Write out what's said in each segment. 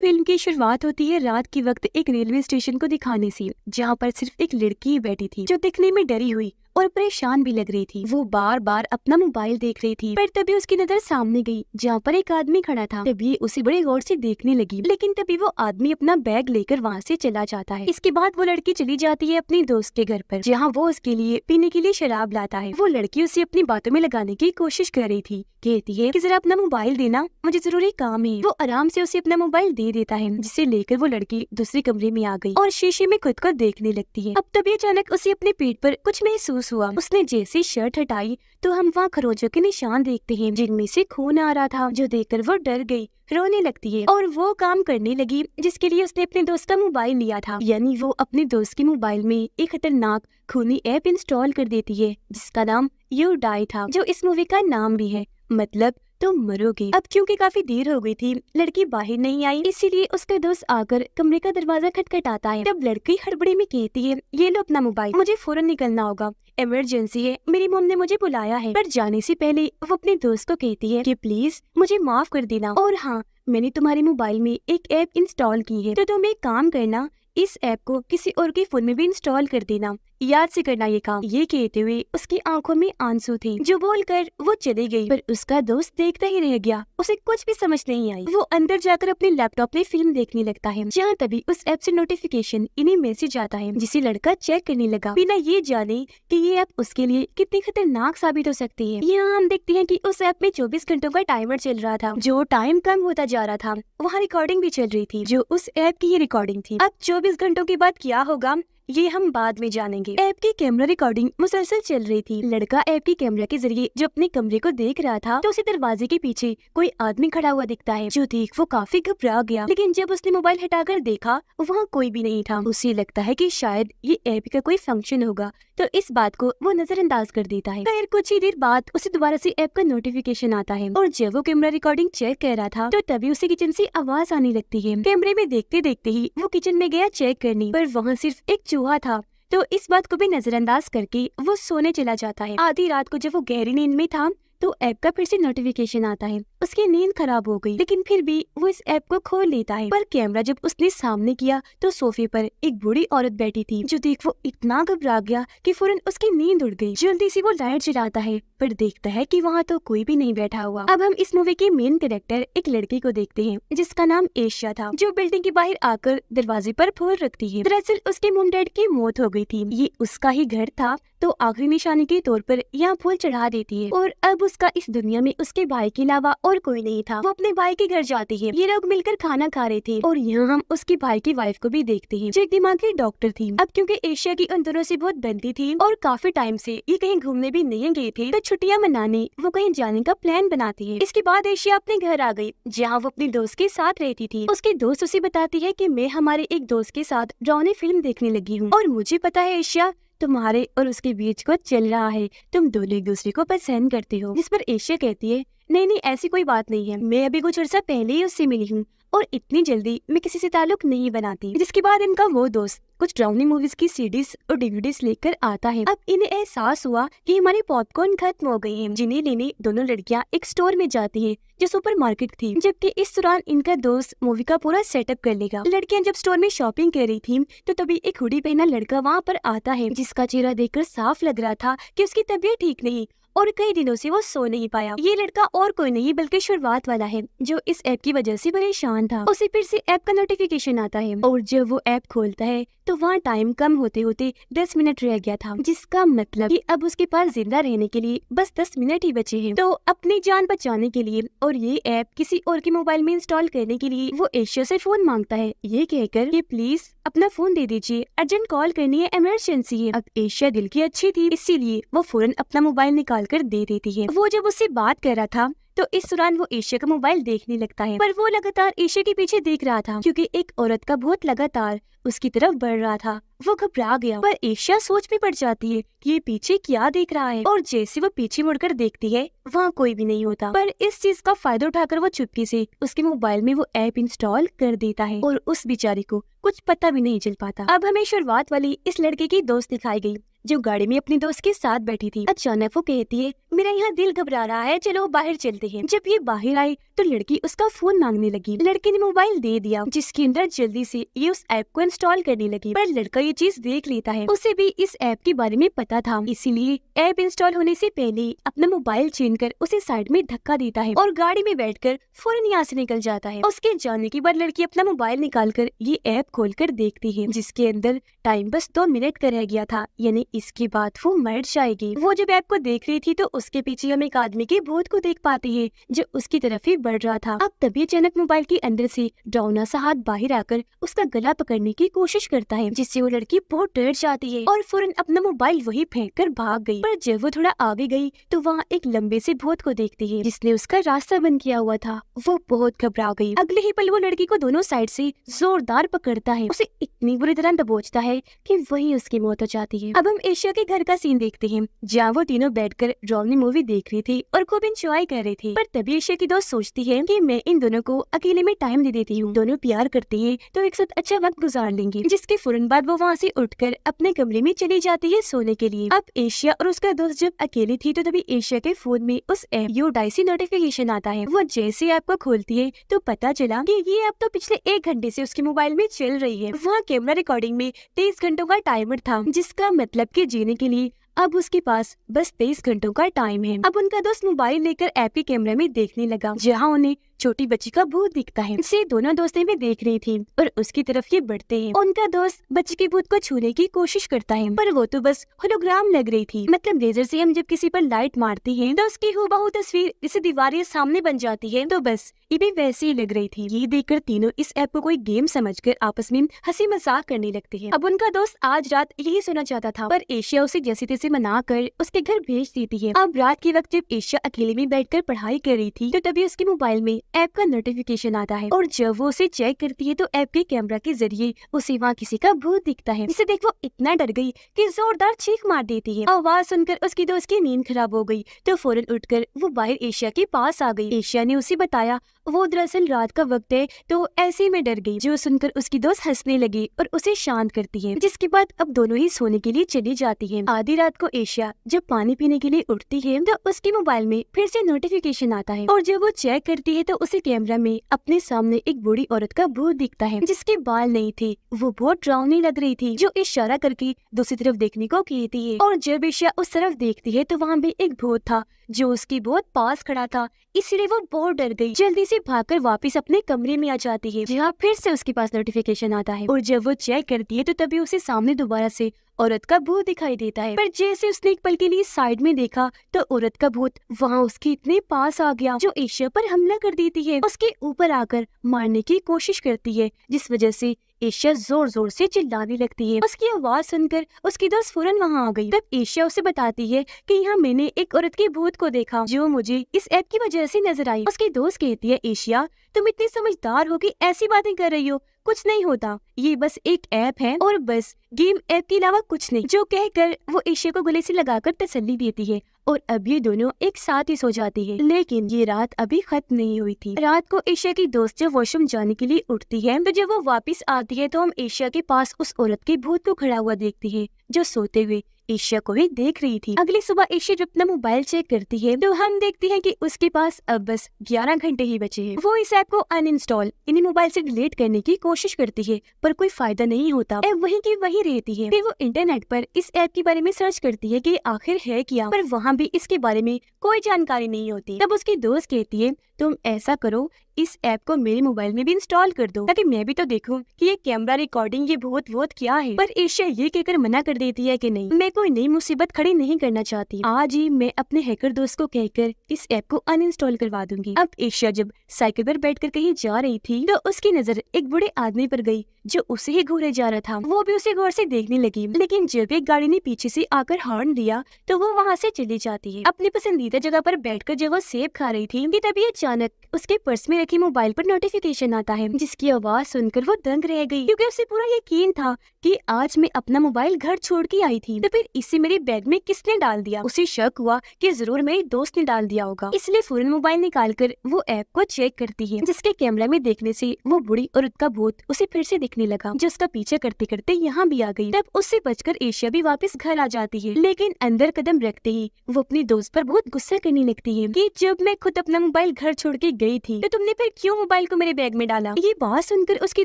Film की शुरुआत होती है रात के वक्त एक रेलवे स्टेशन को दिखाने से, जहाँ पर सिर्फ एक लड़की ही बैठी थी जो दिखने में डरी हुई और परेशान भी लग रही थी। वो बार बार अपना मोबाइल देख रही थी, पर तभी उसकी नजर सामने गई जहाँ पर एक आदमी खड़ा था। तभी उसे बड़े गौर से देखने लगी, लेकिन तभी वो आदमी अपना बैग लेकर वहाँ से चला जाता है। इसके बाद वो लड़की चली जाती है अपनी दोस्त के घर पर, जहाँ वो उसके लिए पीने के लिए शराब लाता है। वो लड़की उसे अपनी बातों में लगाने की कोशिश कर रही थी, कहती है कि जरा अपना मोबाइल देना, मुझे जरूरी काम है। वो आराम से उसे अपना मोबाइल दे देता है, जिसे लेकर वो लड़की दूसरे कमरे में आ गई और शीशे में खुद को देखने लगती है। अब तभी अचानक उसे अपने पेट पर कुछ महसूस हुआ। उसने जैसे शर्ट हटाई तो हम वहाँ खरोंचों के निशान देखते हैं, जिनमें से खून आ रहा था, जो देखकर वो डर गई, रोने लगती है और वो काम करने लगी जिसके लिए उसने अपने दोस्त का मोबाइल लिया था। यानी वो अपने दोस्त के मोबाइल में एक खतरनाक खूनी ऐप इंस्टॉल कर देती है, जिसका नाम यू डाई था, जो इस मूवी का नाम भी है, मतलब तुम मरोगे। अब क्योंकि काफी देर हो गई थी, लड़की बाहर नहीं आई, इसीलिए उसका दोस्त आकर कमरे का दरवाजा खटखटाता है। तब लड़की हड़बड़ी में कहती है, ये लो अपना मोबाइल, मुझे फौरन निकलना होगा, इमरजेंसी है, मेरी मम्मी ने मुझे बुलाया है। पर जाने से पहले वो अपने दोस्त को कहती है कि प्लीज मुझे माफ कर देना, और हाँ, मैंने तुम्हारे मोबाइल में एक ऐप इंस्टॉल की है, तो तुम एक काम करना, इस ऐप को किसी और के फोन में भी इंस्टॉल कर देना, याद से करना ये काम। ये कहते हुए उसकी आंखों में आंसू थे, जो बोलकर वो चली गई। पर उसका दोस्त देखता ही रह गया, उसे कुछ भी समझ नहीं आई। वो अंदर जाकर अपने लैपटॉप में फिल्म देखने लगता है, जहाँ तभी उस ऐप से नोटिफिकेशन इन्हें मैसेज आता है, जिसे लड़का चेक करने लगा, बिना ये जाने कि ये ऐप उसके लिए कितनी खतरनाक साबित हो सकती है। यहाँ हम देखते हैं कि उस ऐप में 24 घंटों का टाइमर चल रहा था। जो टाइम कम होता जा रहा था, वहाँ रिकॉर्डिंग भी चल रही थी, जो उस ऐप की ही रिकॉर्डिंग थी। अब 24 घंटों के बाद क्या होगा ये हम बाद में जानेंगे। ऐप की कैमरा रिकॉर्डिंग मुसलसल चल रही थी। लड़का ऐप की कैमरा के जरिए जो अपने कमरे को देख रहा था, तो उसे दरवाजे के पीछे कोई आदमी खड़ा हुआ दिखता है, जो देख वो काफी घबरा गया। लेकिन जब उसने मोबाइल हटाकर देखा, वहाँ कोई भी नहीं था। उसे लगता है कि शायद ये ऐप का कोई फंक्शन होगा, तो इस बात को वो नजरअंदाज कर देता है। फिर कुछ ही देर बाद उसे दोबारा से ऐप का नोटिफिकेशन आता है, और जब वो कैमरा रिकॉर्डिंग चेक कर रहा था, तो तभी उसे किचन से आवाज आने लगती है। कैमरे में देखते देखते ही वो किचन में गया चेक करने, पर वहाँ सिर्फ एक चूहा था। तो इस बात को भी नजरअंदाज करके वो सोने चला जाता है। आधी रात को जब वो गहरी नींद में था, तो ऐप का फिर से नोटिफिकेशन आता है। उसकी नींद खराब हो गई, लेकिन फिर भी वो इस ऐप को खोल लेता है। पर कैमरा जब उसने सामने किया, तो सोफे पर एक बूढ़ी औरत बैठी थी, जो देख वो इतना घबरा गया कि फौरन उसकी नींद उड़ गई। जल्दी से वो लाइट जलाता है, पर देखता है कि वहाँ तो कोई भी नहीं बैठा हुआ। अब हम इस मूवी के मेन कैरेक्टर एक लड़की को देखते हैं, जिसका नाम एशिया था, जो बिल्डिंग के बाहर आकर दरवाजे पर फूल रखती है। दरअसल उसके मॉम डैड की मौत हो गई थी, ये उसका ही घर था, तो आखिरी निशानी के तौर पर यहाँ फूल चढ़ा देती है। और अब उसका इस दुनिया में उसके भाई के अलावा और कोई नहीं था। वो अपने भाई के घर जाती है, ये लोग मिलकर खाना खा रहे थे, और यहाँ हम उसके भाई की वाइफ को भी देखते हैं, जो एक दिमागी डॉक्टर थी। अब क्योंकि एशिया की उन दोनों से बहुत बनती थी और काफी टाइम से ये कहीं घूमने भी नहीं गए थे, तो छुट्टियां मनाने वो कहीं जाने का प्लान बनाती है। इसके बाद एशिया अपने घर आ गई, जहाँ वो अपनी दोस्त के साथ रहती थी। उसकी दोस्त उसे बताती है कि मैं हमारे एक दोस्त के साथ डरावनी फिल्म देखने लगी हूँ, और मुझे पता है एशिया, तुम्हारे और उसके बीच को चल रहा है, तुम दोनों एक दूसरे को पसंद करते हो। जिस पर एशिया कहती है, नहीं नहीं, ऐसी कोई बात नहीं है, मैं अभी कुछ अर्सा पहले ही उससे मिली हूँ, और इतनी जल्दी मैं किसी से ताल्लुक नहीं बनाती। जिसके बाद इनका वो दोस्त कुछ डरावनी मूवीज की सीडीज और डीवीडीज लेकर आता है। अब इन्हें एहसास हुआ कि हमारी पॉपकॉर्न खत्म हो गई है, जिन्हें लेने दोनों लड़कियां एक स्टोर में जाती है, जो सुपरमार्केट थी। जबकि इस दौरान इनका दोस्त मूवी का पूरा सेटअप कर लेगा। लड़कियां जब स्टोर में शॉपिंग कर रही थी, तो तभी एक हुडी पहना लड़का वहाँ पर आता है, जिसका चेहरा देखकर साफ लग रहा था कि उसकी तबीयत ठीक नहीं और कई दिनों से वो सो नहीं पाया। ये लड़का और कोई नहीं बल्कि शुरुआत वाला है, जो इस ऐप की वजह से परेशान था। उसे फिर से ऐप का नोटिफिकेशन आता है, और जब वो ऐप खोलता है, तो वहाँ टाइम कम होते होते 10 मिनट रह गया था, जिसका मतलब कि अब उसके पास जिंदा रहने के लिए बस 10 मिनट ही बचे हैं। तो अपनी जान बचाने के लिए और ये ऐप किसी और के मोबाइल में इंस्टॉल करने के लिए वो एशिया से फोन मांगता है, ये कहकर कि प्लीज अपना फोन दे दीजिए, अर्जेंट कॉल करनी है, इमरजेंसी है। अब एशिया दिल की अच्छी थी, इसीलिए वो फौरन अपना मोबाइल निकाल कर दे देती है। वो जब उससे बात कर रहा था, तो इस दौरान वो एशिया का मोबाइल देखने लगता है, पर वो लगातार एशिया के पीछे देख रहा था, क्योंकि एक औरत का भूत लगातार उसकी तरफ बढ़ रहा था। वो घबरा गया, पर एशिया सोच में पड़ जाती है कि ये पीछे क्या देख रहा है, और जैसे वो पीछे मुड़कर देखती है, वहाँ कोई भी नहीं होता। पर इस चीज का फायदा उठाकर वो चुपके से उसके मोबाइल में वो ऐप इंस्टॉल कर देता है, और उस बेचारी को कुछ पता भी नहीं चल पाता। अब हमें शुरुआत वाली इस लड़के की दोस्त दिखाई गई जो गाड़ी में अपनी दोस्त के साथ बैठी थी। अचानक वो कहती है, मेरा यहाँ दिल घबरा रहा है, चलो बाहर चलते हैं। जब ये बाहर आई तो लड़की उसका फोन मांगने लगी। लड़के ने मोबाइल दे दिया जिसके अंदर जल्दी से ये उस ऐप को इंस्टॉल करने लगी। पर लड़का ये चीज देख लेता है, उसे भी इस ऐप के बारे में पता था, इसीलिए ऐप इंस्टॉल होने से पहले अपना मोबाइल छीन कर उसे साइड में धक्का देता है और गाड़ी में बैठकर फौरन यहाँ से निकल जाता है। उसके जाने के बाद लड़की अपना मोबाइल निकाल कर ये ऐप खोल कर देखती है जिसके अंदर टाइम बस 2 मिनट का रह गया था, यानी इसके बाद वो मर जाएगी। वो जब ऐप को देख रही थी तो उसके पीछे हम एक आदमी के भूत को देख पाते हैं जो उसकी तरफ ही बढ़ रहा था। अब तभी अचानक मोबाइल के अंदर से डरावना सा हाथ बाहर आकर उसका गला पकड़ने की कोशिश करता है जिससे वो लड़की बहुत डर जाती है और फौरन अपना मोबाइल वही फेंक कर भाग गई। पर जब वो थोड़ा आगे गई तो वहाँ एक लंबे से भूत को देखती है जिसने उसका रास्ता बंद किया हुआ था। वो बहुत घबरा गई। अगले ही पल वो लड़की को दोनों साइड से जोरदार पकड़ता है, उसे इतनी बुरी तरह दबोचता है कि वही उसकी मौत हो जाती है। अब हम एशिया के घर का सीन देखते हैं जहाँ वो तीनों बैठकर ड्रावनी मूवी देख रही थी और खूब एंजॉय कर रही थी। पर तभी एशिया की दोस्त सोचती है कि मैं इन दोनों को अकेले में टाइम दे देती हूँ, दोनों प्यार करते हैं तो एक साथ अच्छा वक्त गुजार लेंगे। जिसके फौरन बाद वो वहाँ से उठकर अपने कमरे में चली जाती है सोने के लिए। अब एशिया और उसका दोस्त जब अकेली थी तो तभी एशिया के फोन में उस ऐप यूडाइसी नोटिफिकेशन आता है। वो जैसे ऐप को खोलती है तो पता चला कि ये ऐप तो पिछले 1 घंटे से उसके मोबाइल में चल रही है। वहाँ कैमरा रिकॉर्डिंग में 23 घंटों का टाइमर था जिसका मतलब कि जीने के लिए अब उसके पास बस 23 घंटों का टाइम है। अब उनका दोस्त मोबाइल लेकर ऐप के कैमरे में देखने लगा जहाँ उन्हें छोटी बच्ची का भूत दिखता है। इसे दोनों दोस्तें भी देख रही थी और उसकी तरफ ये बढ़ते हैं। उनका दोस्त बच्ची के भूत को छूने की कोशिश करता है पर वो तो बस होलोग्राम लग रही थी। मतलब लेजर से हम जब किसी पर लाइट मारते हैं तो उसकी हूबहू तस्वीर जैसे दीवार सामने बन जाती है, तो बस ये भी वैसे ही लग रही थी। ये देखकर तीनों इस ऐप को कोई गेम समझकर आपस में हंसी मजाक करने लगते हैं। अब उनका दोस्त आज रात यही सुनना चाहता था पर एशिया उसे जैसे तैसे मना कर उसके घर भेज देती है। अब रात के वक्त जब एशिया अकेले में बैठकर पढ़ाई कर रही थी तो तभी उसके मोबाइल में ऐप का नोटिफिकेशन आता है और जब वो उसे चेक करती है तो ऐप के कैमरा के जरिए उसे वहाँ किसी का भूत दिखता है जिसे देख वो इतना डर गई कि जोरदार चीख मार देती है। आवाज सुनकर उसकी दोस्त की नींद खराब हो गई तो फौरन उठकर वो बाहर एशिया के पास आ गई। एशिया ने उसे बताया वो दरअसल रात का वक्त है तो ऐसे में डर गई। जो सुनकर उसकी दोस्त हंसने लगी और उसे शांत करती है जिसके बाद अब दोनों ही सोने के लिए चली जाती है। आधी रात को एशिया जब पानी पीने के लिए उठती है तो उसके मोबाइल में फिर से नोटिफिकेशन आता है और जब वो चेक करती है तो उसे कैमरा में अपने सामने एक बूढ़ी औरत का भूत दिखता है जिसके बाल नहीं थे। वो बहुत डरावनी लग रही थी जो इशारा करके दूसरी तरफ देखने को कहती है और जब एशिया उस तरफ देखती है तो वहाँ भी एक भूत था जो उसकी बहुत पास खड़ा था, इसलिए वो बहुत डर गई। जल्दी से भागकर वापस अपने कमरे में आ जाती है जहाँ फिर से उसके पास नोटिफिकेशन आता है और जब वो चेक करती है तो तभी उसे सामने दोबारा से औरत का भूत दिखाई देता है। पर जैसे उसने एक पल के लिए साइड में देखा तो औरत का भूत वहाँ उसके इतने पास आ गया जो एशिया पर हमला कर देती है, उसके ऊपर आकर मारने की कोशिश करती है जिस वजह से एशिया जोर जोर से चिल्लाने लगती है। उसकी आवाज सुनकर उसकी दोस्त फौरन वहाँ आ गई। तब एशिया उसे बताती है कि यहाँ मैंने एक औरत के भूत को देखा जो मुझे इस ऐप की वजह से नजर आई। उसकी दोस्त कहती है, एशिया तुम इतनी समझदार हो कि ऐसी बातें कर रही हो, कुछ नहीं होता, ये बस एक ऐप है और बस गेम ऐप के अलावा कुछ नहीं। जो कहकर वो एशिया को गले से लगाकर तसल्ली देती है और अब ये दोनों एक साथ ही सो जाती है। लेकिन ये रात अभी खत्म नहीं हुई थी। रात को एशिया की दोस्त जब वॉशरूम जाने के लिए उठती है तो जब वो वापस आती है तो हम एशिया के पास उस औरत के भूत को खड़ा हुआ देखती है जो सोते हुए एशिया को ही देख रही थी। अगली सुबह एशिया जब अपना मोबाइल चेक करती है तो हम देखते हैं कि उसके पास अब बस 11 घंटे ही बचे हैं। वो इस ऐप को अनइंस्टॉल इन्हीं मोबाइल से डिलीट करने की कोशिश करती है पर कोई फायदा नहीं होता। ऐप वहीं की वहीं रहती है। फिर वो इंटरनेट पर इस ऐप के बारे में सर्च करती है कि आखिर है क्या, पर वहाँ भी इसके बारे में कोई जानकारी नहीं होती। तब उसकी दोस्त कहती है, तुम ऐसा करो इस ऐप को मेरे मोबाइल में भी इंस्टॉल कर दो ताकि मैं भी तो देखूं कि ये कैमरा रिकॉर्डिंग ये बहुत क्या है। पर एशिया ये कहकर मना कर देती है कि नहीं, मैं कोई नई मुसीबत खड़ी नहीं करना चाहती। आज ही मैं अपने हैकर दोस्त को कहकर इस ऐप को अनइंस्टॉल करवा दूंगी। अब एशिया जब साइकिल पर बैठकर कहीं जा रही थी तो उसकी नजर एक बूढ़े आदमी पर गई जो उसे ही घूरे जा रहा था। वो भी उसे गौर से देखने लगी, लेकिन जब एक गाड़ी ने पीछे से आकर हॉर्न दिया तो वो वहाँ से चली जाती है। अपनी पसंदीदा जगह पर बैठकर जब वो सेब खा रही थी कि तभी अचानक उसके पर्स में रखी मोबाइल पर नोटिफिकेशन आता है जिसकी आवाज सुनकर वो दंग रह गई क्योंकि उसे पूरा यकीन था कि कि आज मैं अपना मोबाइल घर छोड़ के आई थी, तो फिर इसे मेरे बैग में किसने डाल दिया। उसे शक हुआ कि जरूर मेरे दोस्त ने डाल दिया होगा, इसलिए फौरन मोबाइल निकालकर वो ऐप को चेक करती है, जिसके कैमरा में देखने से वो बुढ़ी और उसका भूत उसे फिर से दिखने लगा, जो उसका पीछा करते करते यहाँ भी आ गई। तब उससे बचकर एशिया भी वापस घर आ जाती है, लेकिन अंदर कदम रखते ही वो अपनी दोस्त पर बहुत गुस्सा करने लगती है कि जब मैं खुद अपना मोबाइल घर छोड़ के गई थी तो तुमने फिर क्यों मोबाइल को मेरे बैग में डाला। ये बात सुनकर उसकी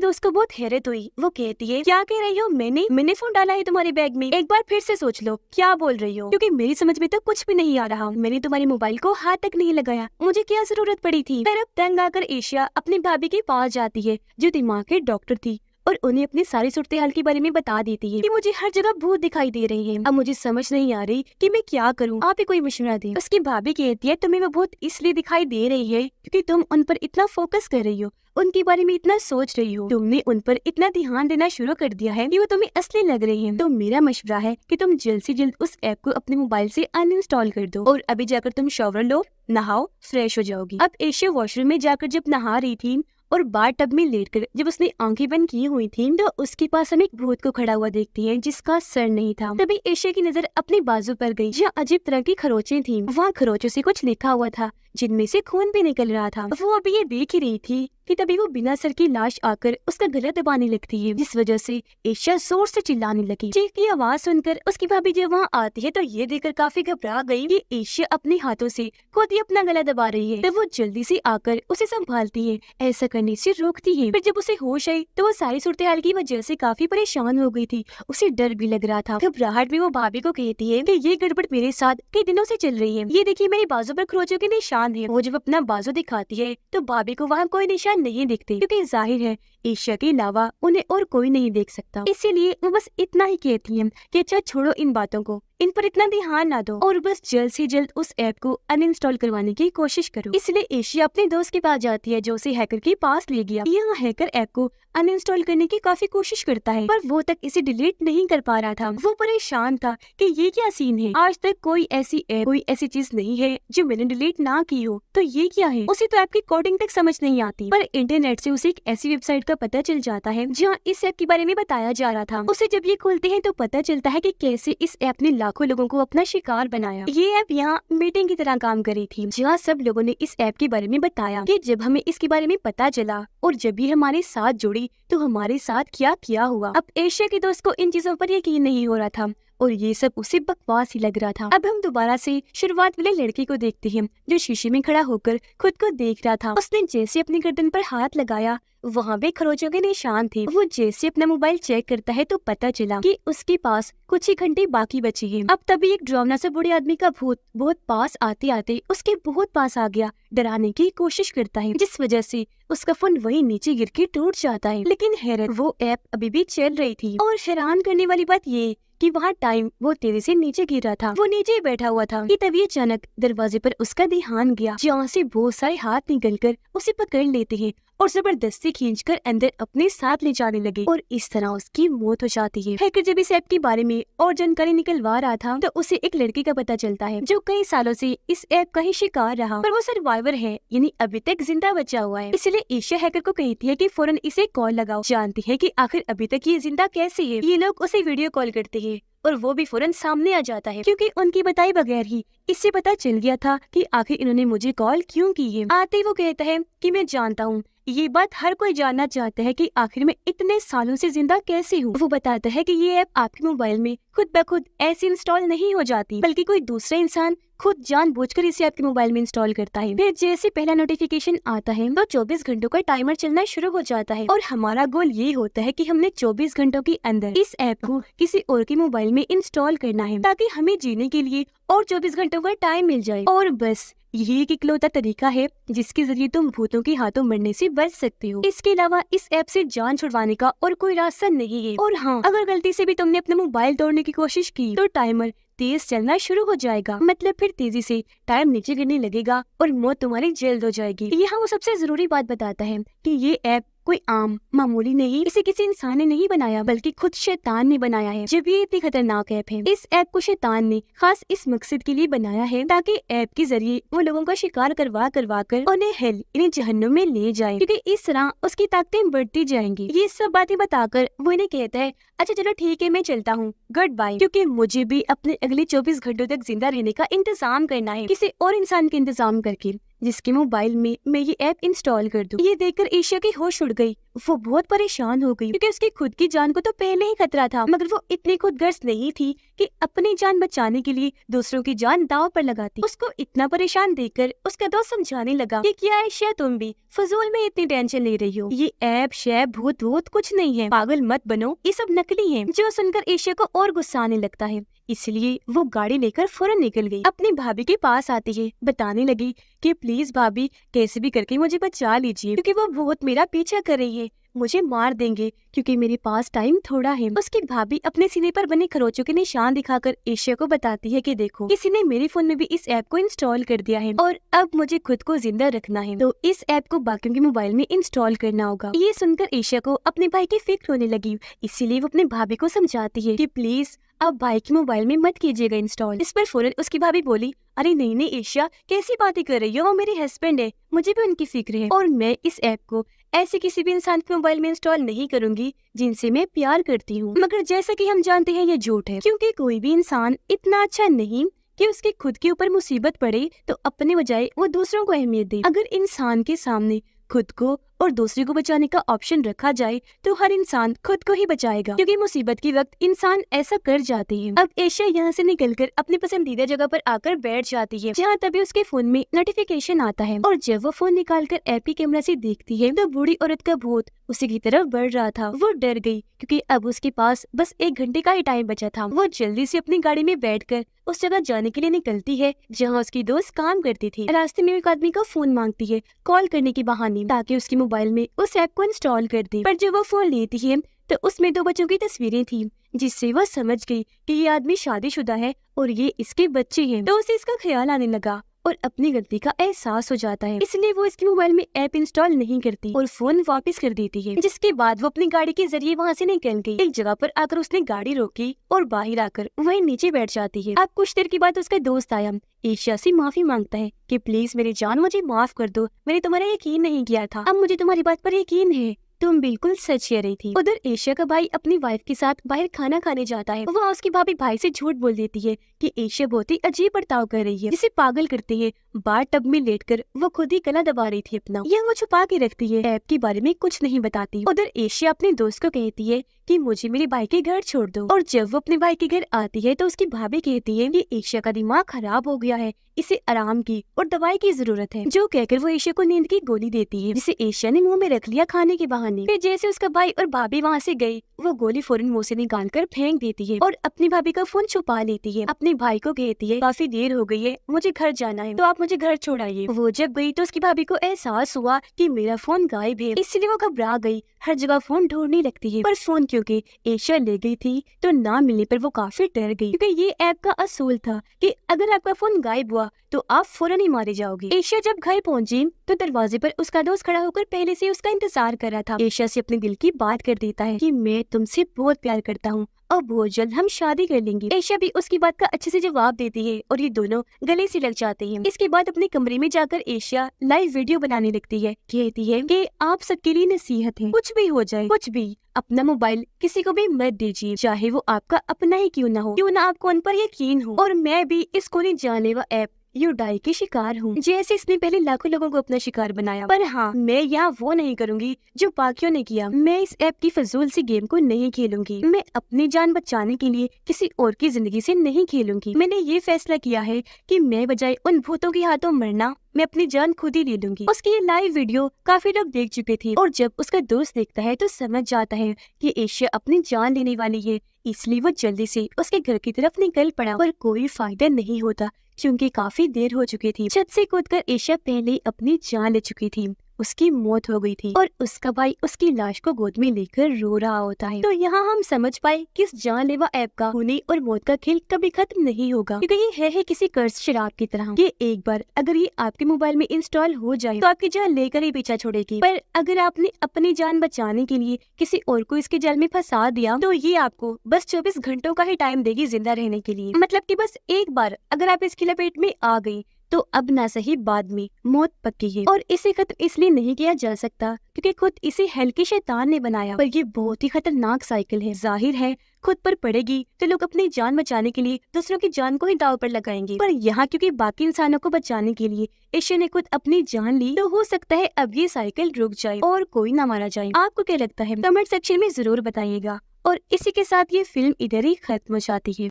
दोस्त को बहुत हैरत हुई। वो कहती है, क्या कह रही हो, मैंने फोन डाला है तुम्हारे बैग में, एक बार फिर से सोच लो क्या बोल रही हो, क्योंकि मेरी समझ में तो कुछ भी नहीं आ रहा। मैंने तुम्हारे मोबाइल को हाथ तक नहीं लगाया, मुझे क्या जरूरत पड़ी थी। फिर अब तंग आकर एशिया अपनी भाभी के पास जाती है, जो दिमाग के डॉक्टर थी, और उन्हें अपनी सारी सूरत हाल के बारे में बता देती है कि मुझे हर जगह भूत दिखाई दे रही है। अब मुझे समझ नहीं आ रही कि मैं क्या करूं, आप ही कोई मशवरा दें। उसकी भाभी कहती है, तुम्हें वो भूत इसलिए दिखाई दे रही है क्योंकि तुम उन पर इतना फोकस कर रही हो, उनके बारे में इतना सोच रही हो, तुमने उन पर इतना ध्यान देना शुरू कर दिया है कि वो तुम्हें असली लग रही है। तो मेरा मशवरा है कि तुम जल्द से जल्द उस ऐप को अपने मोबाइल से अनइंस्टॉल कर दो और अभी जाकर तुम शॉवर लो, नहाओ, फ्रेश हो जाओगी। अब एशिया वॉशरूम में जाकर जब नहा रही थी और बार टब में लेटकर जब उसने आंखें बंद की हुई थी, तो उसके पास हम एक भूत को खड़ा हुआ देखती है जिसका सर नहीं था। तभी एशिया की नजर अपने बाजू पर गई, जहाँ अजीब तरह की खरोचें थी। वहाँ खरोचों से कुछ लिखा हुआ था, जिनमें से खून भी निकल रहा था। वो अभी ये देख ही रही थी कि तभी वो बिना सर की लाश आकर उसका गला दबाने लगती है, जिस वजह से एशिया जोर से चिल्लाने लगी। चीख की आवाज सुनकर उसकी भाभी जब वहाँ आती है तो ये देखकर काफी घबरा गई कि एशिया अपने हाथों से खुद ही अपना गला दबा रही है। तो वो जल्दी से आकर उसे संभालती है, ऐसा करने से रोकती है। फिर जब उसे होश आई तो वो सारी सूरत हाल की वजह से काफी परेशान हो गई थी, उसे डर भी लग रहा था। घबराहट में वो भाभी को कहती है कि ये गड़बड़ मेरे साथ कई दिनों से चल रही है, ये देखिए मेरे बाजू पर खरोचों के निशान है। वो जब अपना बाजू दिखाती है तो भाभी को वहाँ कोई निशान नहीं दिखते, क्योंकि जाहिर है एशिया के अलावा उन्हें और कोई नहीं देख सकता। इसीलिए वो बस इतना ही कहती है कि अच्छा छोड़ो इन बातों को, इन पर इतना ध्यान ना दो और बस जल्द से जल्द उस ऐप को अनइंस्टॉल करवाने की कोशिश करो। इसलिए एशिया अपने दोस्त के पास जाती है, जो उसे हैकर के पास ले गया। यहाँ हैकर ऐप को अनइंस्टॉल करने की काफी कोशिश करता है, पर वो तक इसे डिलीट नहीं कर पा रहा था। वो परेशान था कि ये क्या सीन है, आज तक कोई ऐसी ऐप, कोई ऐसी चीज नहीं है जो मैंने डिलीट ना की हो, तो ये क्या है। उसे तो ऐप की कोडिंग तक समझ नहीं आती, पर इंटरनेट से उसे एक ऐसी वेबसाइट का पता चल जाता है जहाँ इस ऐप के बारे में बताया जा रहा था। उसे जब ये खोलते हैं तो पता चलता है कि कैसे इस ऐप ने लाखों लोगों को अपना शिकार बनाया। ये ऐप यहाँ मीटिंग की तरह काम कर रही थी, जहाँ सब लोगों ने इस ऐप के बारे में बताया कि जब हमें इसके बारे में पता चला और जब ये हमारे साथ जुड़ी तो हमारे साथ क्या क्या हुआ। अब एशिया के दोस्त को इन चीजों पर यकीन नहीं हो रहा था और ये सब उसे बकवास ही लग रहा था। अब हम दोबारा से शुरुआत वाले लड़के को देखते हैं, जो शीशे में खड़ा होकर खुद को देख रहा था। उसने जैसे अपनी गर्दन पर हाथ लगाया, वहाँ पे खरोचों के निशान थे। वो जैसे अपना मोबाइल चेक करता है तो पता चला कि उसके पास कुछ ही घंटे बाकी बचे हैं। अब तभी एक डरावना सा बूढ़े आदमी का भूत बहुत पास आते आते उसके बहुत पास आ गया, डराने की कोशिश करता है, जिस वजह से उसका फोन वहीं नीचे गिर के टूट जाता है। लेकिन हैरत, वो ऐप अभी भी चल रही थी और हैरान करने वाली बात ये कि वहाँ टाइम बहुत तेजी से नीचे गिर रहा था। वो नीचे ही बैठा हुआ था कि तभी अचानक दरवाजे पर उसका ध्यान गया, जहाँ से बहुत सारे हाथ निकलकर उसे पकड़ लेते हैं और जबरदस्ती खींचकर अंदर अपने साथ ले जाने लगे और इस तरह उसकी मौत हो जाती है। हैकर जब इस ऐप के बारे में और जानकारी निकलवा रहा था तो उसे एक लड़के का पता चलता है, जो कई सालों से इस ऐप का ही शिकार रहा, पर वो सर्वाइवर है, यानी अभी तक जिंदा बचा हुआ है। इसलिए एशिया हैकर को कहती है कि फौरन इसे कॉल लगाओ। जानती है कि आखिर अभी तक ये जिंदा कैसे है। ये लोग उसे वीडियो कॉल करते हैं और वो भी फौरन सामने आ जाता है, क्योंकि उनकी बताए बगैर ही इससे पता चल गया था कि आखिर इन्होंने मुझे कॉल क्यों की है। आते ही वो कहता है कि मैं जानता हूँ, ये बात हर कोई जानना चाहता है कि आखिर मैं इतने सालों से जिंदा कैसे हूँ। वो बताता है कि ये ऐप आपके मोबाइल में खुद ब खुद ऐसे इंस्टॉल नहीं हो जाती, बल्कि कोई दूसरा इंसान खुद जानबूझकर इसे आपके मोबाइल में इंस्टॉल करता है। फिर जैसे पहला नोटिफिकेशन आता है तो 24 घंटों का टाइमर चलना शुरू हो जाता है और हमारा गोल ये होता है कि हमने 24 घंटों के अंदर इस ऐप को किसी और के मोबाइल में इंस्टॉल करना है, ताकि हमें जीने के लिए और 24 घंटों का टाइम मिल जाए। और बस यही एक इकलौता तरीका है जिसके जरिए तुम भूतों के हाथों मरने से बच सकते हो। इसके अलावा इस ऐप से जान छुड़वाने का और कोई रास्ता नहीं है। और हाँ, अगर गलती से भी तुमने अपना मोबाइल तोड़ने की कोशिश की तो टाइमर तेज चलना शुरू हो जाएगा, मतलब फिर तेजी से टाइम नीचे गिरने लगेगा और मौत तुम्हारी जल्द हो जाएगी। यहाँ वो सबसे जरूरी बात बताता है कि ये ऐप कोई आम मामूली नहीं, इसे किसी इंसान ने नहीं बनाया बल्कि खुद शैतान ने बनाया है। जब ये इतनी खतरनाक ऐप है, इस ऐप को शैतान ने खास इस मकसद के लिए बनाया है ताकि ऐप के जरिए वो लोगों का शिकार करवा कर उन्हें हेल यानी जहन्नुम में ले जाए, क्योंकि इस तरह उसकी ताकतें बढ़ती जाएंगी। ये सब बातें बताकर वो इन्हें कहता है, अच्छा चलो ठीक है, मैं चलता हूँ, गुड बाय, क्योंकि मुझे भी अपने अगले 24 घंटों तक जिंदा रहने का इंतजाम करना है, किसी और इंसान के इंतजाम करके जिसके मोबाइल में मैं ये ऐप इंस्टॉल कर दूं। ये देखकर एशिया की होश उड़ गई। वो बहुत परेशान हो गई क्योंकि उसकी खुद की जान को तो पहले ही खतरा था, मगर वो इतनी खुदगर्ज नहीं थी कि अपनी जान बचाने के लिए दूसरों की जान दांव पर लगाती। उसको इतना परेशान देखकर उसका दोस्त समझाने लगा कि क्या एशिया, तुम भी फजूल में इतनी टेंशन ले रही हो, ये ऐप शैप भूत वूत कुछ नहीं है, पागल मत बनो, ये सब नकली है। जो सुनकर एशिया को और गुस्सा आने लगता है, इसलिए वो गाड़ी लेकर फौरन निकल गई। अपनी भाभी के पास आती है, बताने लगी कि प्लीज भाभी कैसे भी करके मुझे बचा लीजिए, क्योंकि वो बहुत मेरा पीछा कर रही है, मुझे मार देंगे क्योंकि मेरे पास टाइम थोड़ा है। उसकी भाभी अपने सीने पर बने खरोचों के निशान दिखाकर एशिया को बताती है कि देखो, किसी ने मेरे फोन में भी इस ऐप को इंस्टॉल कर दिया है और अब मुझे खुद को जिंदा रखना है, तो इस ऐप को बाकियों के मोबाइल में इंस्टॉल करना होगा। ये सुनकर एशिया को अपने भाई की फिक्र होने लगी, इसीलिए वो अपने भाभी को समझाती है कि प्लीज अब भाई के मोबाइल में मत कीजिएगा इंस्टॉल। इस पर फौरन उसकी भाभी बोली, अरे नहीं नहीं एशिया, कैसी बातें कर रही हो, वो मेरे हस्बैंड है, मुझे भी उनकी फिक्र है और मैं इस ऐप को ऐसे किसी भी इंसान के मोबाइल में इंस्टॉल नहीं करूंगी जिनसे मैं प्यार करती हूँ। मगर जैसा कि हम जानते हैं ये झूठ है, क्योंकि कोई भी इंसान इतना अच्छा नहीं कि उसके खुद के ऊपर मुसीबत पड़े तो अपने बजाय वो दूसरों को अहमियत दे। अगर इंसान के सामने खुद को और दूसरे को बचाने का ऑप्शन रखा जाए तो हर इंसान खुद को ही बचाएगा, क्योंकि मुसीबत के वक्त इंसान ऐसा कर जाते हैं। अब एशिया यहाँ से निकलकर अपनी पसंदीदा जगह पर आकर बैठ जाती है, जहाँ तभी उसके फोन में नोटिफिकेशन आता है और जब वो फोन निकालकर ऐप की कैमरा से देखती है तो बूढ़ी औरत का भूत उसी की तरफ बढ़ रहा था। वो डर गई क्योंकि अब उसके पास बस 1 घंटे का ही टाइम बचा था। वो जल्दी से अपनी गाड़ी में बैठकर उस जगह जाने के लिए निकलती है जहाँ उसकी दोस्त काम करती थी। रास्ते में एक आदमी का फोन मांगती है कॉल करने के बहाने, ताकि उसके मोबाइल में उस ऐप को इंस्टॉल कर दे। पर जब वो फोन लेती है तो उसमें 2 बच्चों की तस्वीरें थी, जिससे वो समझ गई कि ये आदमी शादीशुदा है और ये इसके बच्चे हैं। तो उसे इसका ख्याल आने लगा और अपनी गलती का एहसास हो जाता है, इसलिए वो इसके मोबाइल में ऐप इंस्टॉल नहीं करती और फोन वापस कर देती है। जिसके बाद वो अपनी गाड़ी के जरिए वहाँ से निकल गई। एक जगह पर आकर उसने गाड़ी रोकी और बाहर आकर वहीं नीचे बैठ जाती है। अब कुछ देर के बाद उसका दोस्त आया, एशिया से माफी मांगता है कि प्लीज मेरी जान, मुझे माफ कर दो, मैंने तुम्हारा यकीन नहीं किया था, अब मुझे तुम्हारी बात पर यकीन है, तुम बिल्कुल सच कह रही थी। उधर एशिया का भाई अपनी वाइफ के साथ बाहर खाना खाने जाता है। वहाँ उसकी भाभी भाई से झूठ बोल देती है कि एशिया बहुत ही अजीब बर्ताव कर रही है, जिसे पागल करती है। बार टब में लेटकर वो खुद ही गला दबा रही थी अपना, यह वो छुपा के रखती है, ऐप के बारे में कुछ नहीं बताती। उधर एशिया अपने दोस्त को कहती है कि मुझे मेरे भाई के घर छोड़ दो, और जब वो अपने भाई के घर आती है तो उसकी भाभी कहती है कि एशिया का दिमाग खराब हो गया है, इसे आराम की और दवाई की जरूरत है। जो कहकर वो एशिया को नींद की गोली देती है, जिसे एशिया ने मुंह में रख लिया खाने के बहाने। फिर जैसे उसका भाई और भाभी वहाँ से गई, वो गोली फौरन मुंह से निकाल कर फेंक देती है और अपनी भाभी का फोन छुपा लेती है। अपने भाई को कहती है काफी देर हो गई है, मुझे घर जाना है, तो आप मुझे घर छोड़ाइए। वो जब गई तो उसकी भाभी को एहसास हुआ कि मेरा फोन गायब है, इसलिए वो घबरा गई, हर जगह फोन ढूंढने लगती है। पर फोन क्योंकि एशिया ले गई थी तो ना मिलने पर वो काफी डर गई, क्योंकि ये ऐप का असूल था कि अगर आपका फोन गायब हुआ तो आप फौरन ही मारे जाओगे। एशिया जब घर पहुंची तो दरवाजे पर उसका दोस्त खड़ा होकर पहले से उसका इंतजार कर रहा था। एशिया से अपने दिल की बात कर देता है कि मैं तुमसे बहुत प्यार करता हूँ और बहुत जल्द हम शादी कर लेंगे। एशिया भी उसकी बात का अच्छे से जवाब देती है और ये दोनों गले से लग जाते हैं। इसके बाद अपने कमरे में जाकर एशिया लाइव वीडियो बनाने लगती है, कहती है कि आप सबके लिए नसीहत है, कुछ भी हो जाए, कुछ भी, अपना मोबाइल किसी को भी मत दीजिए, चाहे वो आपका अपना ही क्यों ना हो, क्यों ना आपको उन पर यकीन हो। और मैं भी इस कोई जानलेवा ऐप यूडाई की शिकार हूँ, जैसे इसने पहले लाखों लोगों को अपना शिकार बनाया। पर हाँ, मैं यहाँ वो नहीं करूँगी जो बाकियों ने किया। मैं इस ऐप की फजूल सी गेम को नहीं खेलूंगी। मैं अपनी जान बचाने के लिए किसी और की जिंदगी से नहीं खेलूंगी। मैंने ये फैसला किया है कि मैं बजाय उन भूतों के हाथों मरना, मैं अपनी जान खुद ही ले लूंगी। उसकी ये लाइव वीडियो काफी लोग देख चुके थे और जब उसका दोस्त देखता है तो समझ जाता है कि एशिया अपनी जान लेने वाली है, इसलिए वो जल्दी से उसके घर की तरफ निकल पड़ा। पर कोई फायदा नहीं होता क्योंकि काफी देर हो चुकी थी। छत से कूदकर एशिया पहले ही अपनी जान ले चुकी थी। उसकी मौत हो गई थी और उसका भाई उसकी लाश को गोद में लेकर रो रहा होता है। तो यहाँ हम समझ पाए कि इस जानलेवा ऐप का होने और मौत का खेल कभी खत्म नहीं होगा, क्योंकि ये है किसी कर्ज शराब की तरह। ये एक बार अगर ये आपके मोबाइल में इंस्टॉल हो जाए तो आपकी जान लेकर ही पीछा छोड़ेगी, पर अगर आपने अपनी जान बचाने के लिए किसी और को इसके जाल में फंसा दिया तो ये आपको बस 24 घंटों का ही टाइम देगी जिंदा रहने के लिए। मतलब कि बस एक बार अगर आप इसकी लपेट में आ गई तो अब ना सही बाद में मौत पक्की है। और इसे खत्म इसलिए नहीं किया जा सकता क्योंकि खुद इसे हल्के शैतान ने बनाया, पर ये बहुत ही खतरनाक साइकिल है। जाहिर है खुद पर पड़ेगी तो लोग अपनी जान बचाने के लिए दूसरों की जान को ही दांव पर लगाएंगे, पर यहाँ क्योंकि बाकी इंसानों को बचाने के लिए ईश्वर ने खुद अपनी जान ली तो हो सकता है अब ये साइकिल रुक जाए और कोई ना मारा जाए। आपको क्या लगता है कमेंट सेक्शन में जरूर बताइएगा। और इसी के साथ ये फिल्म इधर ही खत्म हो जाती है।